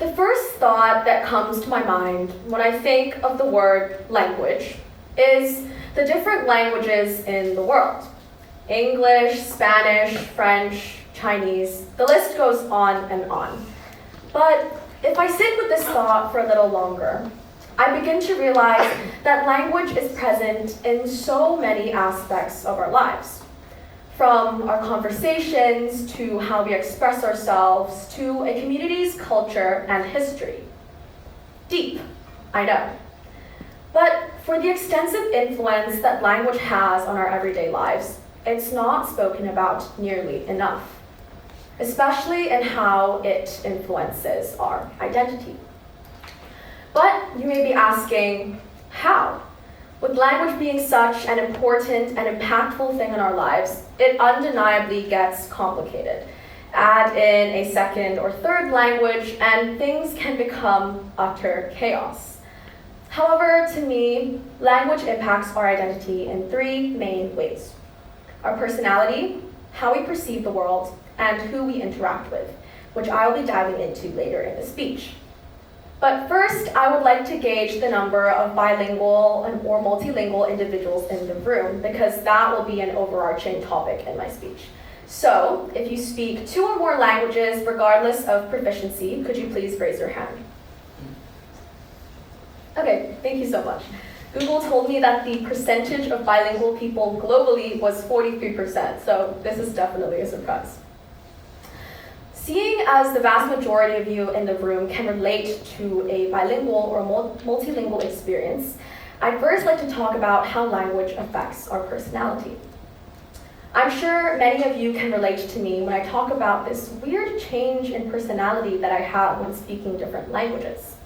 The first thought that comes to my mind when I think of the word language is the different languages in the world. English, Spanish, French, Chinese, the list goes on and on. But if I sit with this thought for a little longer, I begin to realize that language is present in so many aspects of our lives. From our conversations to how we express ourselves to a community's culture and history. Deep, I know. But for the extensive influence that language has on our everyday lives, it's not spoken about nearly enough, especially in how it influences our identity. But you may be asking, how? With language being such an important and impactful thing in our lives, it undeniably gets complicated. Add in a second or third language, and things can become utter chaos. However, to me, language impacts our identity in three main ways: our personality, how we perceive the world, and who we interact with, which I will be diving into later in the speech. But first, I would like to gauge the number of bilingual or multilingual individuals in the room, because that will be an overarching topic in my speech. So, if you speak 2 or more languages, regardless of proficiency, could you please raise your hand? Okay, thank you so much. Google told me that the percentage of bilingual people globally was 43%, so this is definitely a surprise. Seeing as the vast majority of you in the room can relate to a bilingual or multilingual experience, I'd first like to talk about how language affects our personality. I'm sure many of you can relate to me when I talk about this weird change in personality that I have when speaking different languages.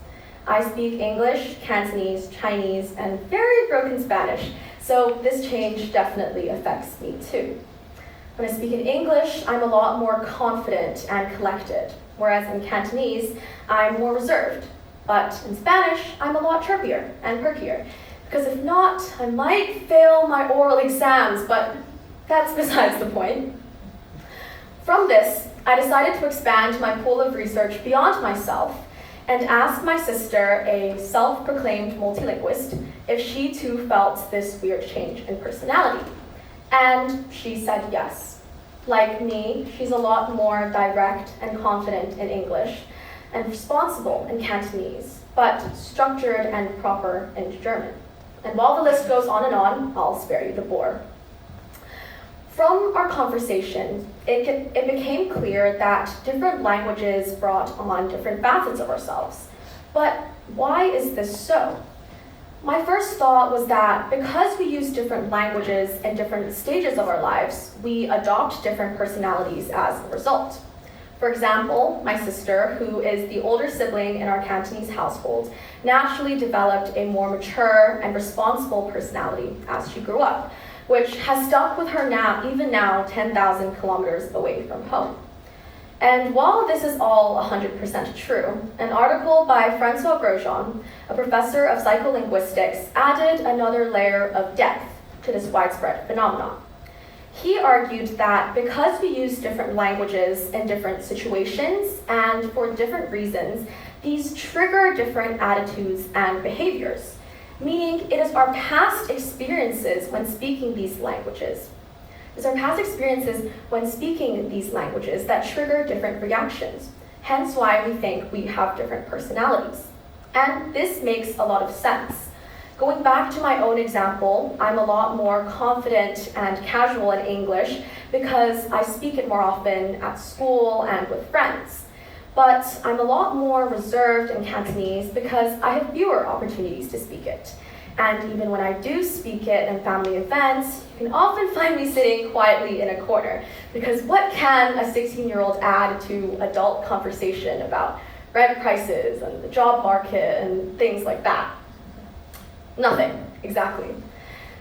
I speak English, Cantonese, Chinese, and very broken Spanish, so this change definitely affects me too. When I speak in English, I'm a lot more confident and collected, whereas in Cantonese, I'm more reserved. But in Spanish, I'm a lot chirpier and perkier, because if not, I might fail my oral exams, but that's besides the point. From this, I decided to expand my pool of research beyond myself and ask my sister, a self-proclaimed multilingualist, if she too felt this weird change in personality. And she said yes. Like me, she's a lot more direct and confident in English and responsible in Cantonese, but structured and proper in German. And while the list goes on and on, I'll spare you the bore. From our conversation, it became clear that different languages brought on different facets of ourselves. But why is this so? My first thought was that because we use different languages in different stages of our lives, we adopt different personalities as a result. For example, my sister, who is the older sibling in our Cantonese household, naturally developed a more mature and responsible personality as she grew up, which has stuck with her even now 10,000 kilometers away from home. And while this is all 100% true, an article by Francois Grosjean, a professor of psycholinguistics, added another layer of depth to this widespread phenomenon. He argued that because we use different languages in different situations and for different reasons, these trigger different attitudes and behaviors, meaning it is our past experiences when speaking these languages. It's our past experiences when speaking these languages that trigger different reactions, hence why we think we have different personalities. And this makes a lot of sense. Going back to my own example, I'm a lot more confident and casual in English because I speak it more often at school and with friends. But I'm a lot more reserved in Cantonese because I have fewer opportunities to speak it. And even when I do speak it in family events, you can often find me sitting quietly in a corner, because what can a 16-year-old add to adult conversation about rent prices and the job market and things like that? Nothing, exactly.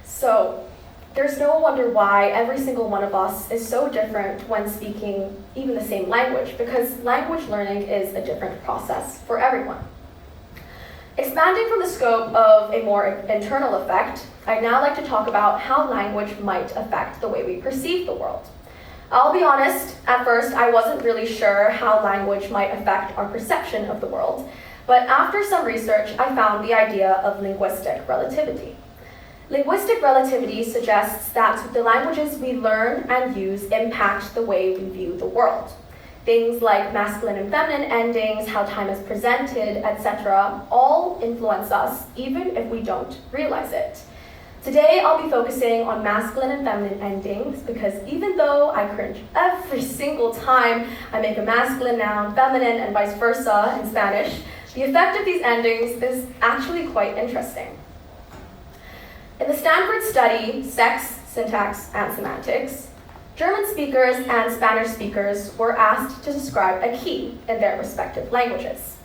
So there's no wonder why every single one of us is so different when speaking even the same language, because language learning is a different process for everyone. Expanding from the scope of a more internal effect, I'd now like to talk about how language might affect the way we perceive the world. I'll be honest, at first I wasn't really sure how language might affect our perception of the world, but after some research, I found the idea of linguistic relativity. Linguistic relativity suggests that the languages we learn and use impact the way we view the world. Things like masculine and feminine endings, how time is presented, etc., all influence us, even if we don't realize it. Today, I'll be focusing on masculine and feminine endings because even though I cringe every single time I make a masculine noun feminine and vice versa in Spanish, the effect of these endings is actually quite interesting. In the Stanford study, Sex, Syntax, and Semantics, German speakers and Spanish speakers were asked to describe a key in their respective languages.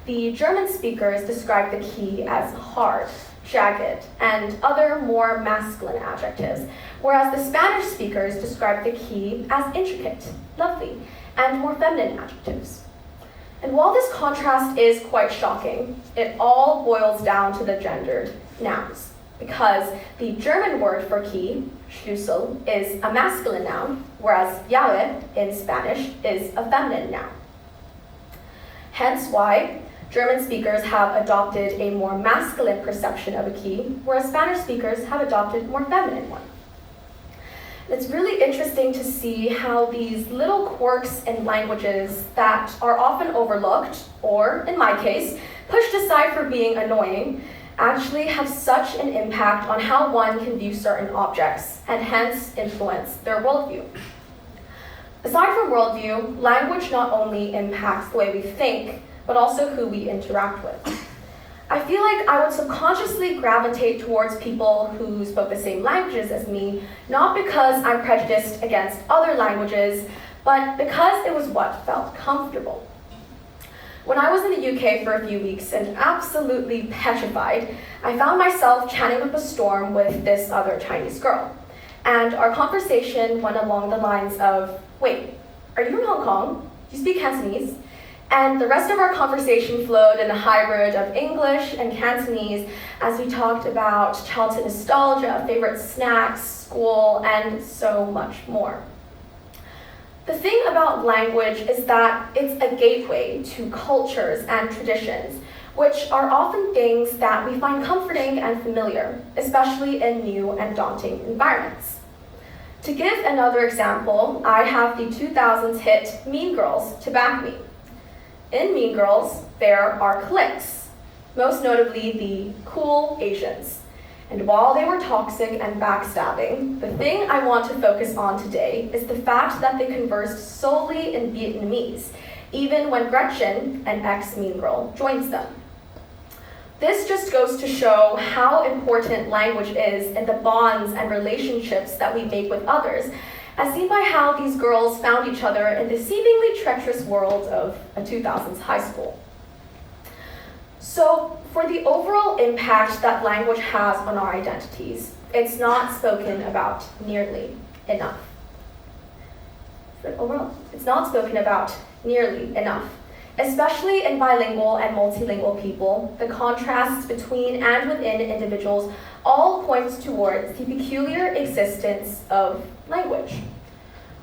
The German speakers described the key as hard, jagged, and other more masculine adjectives, whereas the Spanish speakers described the key as intricate, lovely, and more feminine adjectives. And while this contrast is quite shocking, it all boils down to the gendered nouns, because the German word for key, Schlüssel, is a masculine noun, whereas Llave in Spanish is a feminine noun. Hence why German speakers have adopted a more masculine perception of a key, whereas Spanish speakers have adopted a more feminine one. It's really interesting to see how these little quirks in languages that are often overlooked, or in my case, pushed aside for being annoying, actually have such an impact on how one can view certain objects, and hence influence their worldview. Aside from worldview, language not only impacts the way we think, but also who we interact with. I feel like I would subconsciously gravitate towards people who spoke the same languages as me, not because I'm prejudiced against other languages, but because it was what felt comfortable. When I was in the UK for a few weeks and absolutely petrified, I found myself chatting up a storm with this other Chinese girl. And our conversation went along the lines of, wait, are you from Hong Kong? Do you speak Cantonese? And the rest of our conversation flowed in a hybrid of English and Cantonese as we talked about childhood nostalgia, favorite snacks, school, and so much more. The thing about language is that it's a gateway to cultures and traditions, which are often things that we find comforting and familiar, especially in new and daunting environments. To give another example, I have the 2000s hit Mean Girls to back me. In Mean Girls, there are cliques, most notably the cool Asians. And while they were toxic and backstabbing, the thing I want to focus on today is the fact that they conversed solely in Vietnamese, even when Gretchen, an ex-Mean Girl, joins them. This just goes to show how important language is in the bonds and relationships that we make with others, as seen by how these girls found each other in the seemingly treacherous world of a 2000s high school. So, for the overall impact that language has on our identities, it's not spoken about nearly enough. It's not spoken about nearly enough. Especially in bilingual and multilingual people, the contrasts between and within individuals all points towards the peculiar existence of language.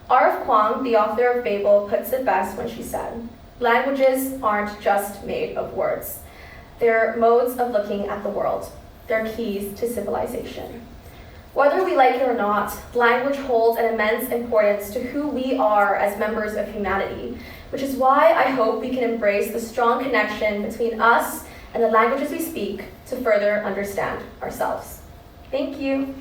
R.F. Kuang, the author of Babel, puts it best when she said, "Languages aren't just made of words. They're modes of looking at the world. They're keys to civilization." Whether we like it or not, language holds an immense importance to who we are as members of humanity, which is why I hope we can embrace the strong connection between us and the languages we speak to further understand ourselves. Thank you.